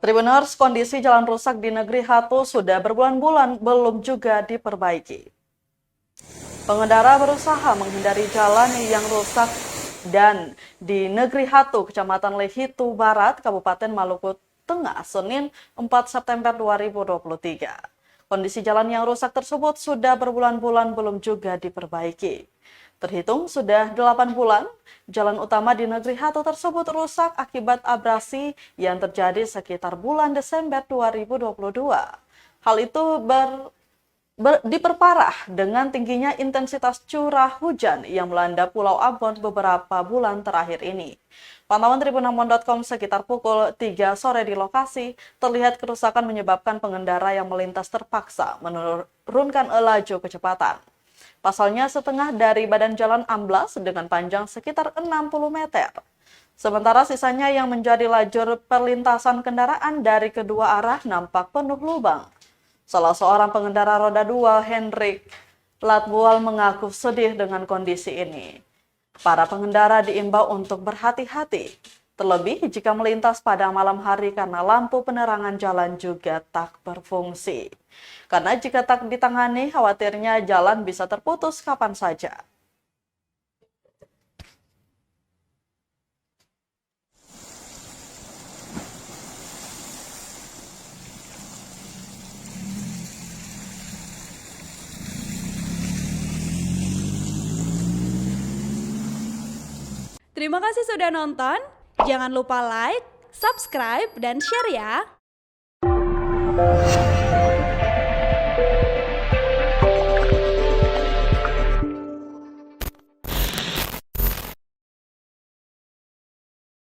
Tribuners, kondisi jalan rusak di negeri Hatu sudah berbulan-bulan belum juga diperbaiki. Pengendara berusaha menghindari jalan yang rusak dan di negeri Hatu, Kecamatan Lehitu Barat, Kabupaten Maluku Tengah, Senin 4 September 2023. Kondisi jalan yang rusak tersebut sudah berbulan-bulan belum juga diperbaiki. Terhitung sudah 8 bulan, jalan utama di negeri Hatu tersebut rusak akibat abrasi yang terjadi sekitar bulan Desember 2022. Hal itu diperparah dengan tingginya intensitas curah hujan yang melanda Pulau Ambon beberapa bulan terakhir ini. Pantauan tribunambon.com sekitar pukul 3 sore di lokasi, terlihat kerusakan menyebabkan pengendara yang melintas terpaksa menurunkan laju kecepatan. Pasalnya setengah dari badan jalan amblas dengan panjang sekitar 60 meter. Sementara sisanya yang menjadi lajur perlintasan kendaraan dari kedua arah nampak penuh lubang. Salah seorang pengendara roda 2, Hendrik Latbual, mengaku sedih dengan kondisi ini. Para pengendara diimbau untuk berhati-hati, terlebih jika melintas pada malam hari karena lampu penerangan jalan juga tak berfungsi. Karena jika tak ditangani, khawatirnya jalan bisa terputus kapan saja. Terima kasih sudah nonton. Jangan lupa like, subscribe, dan share ya.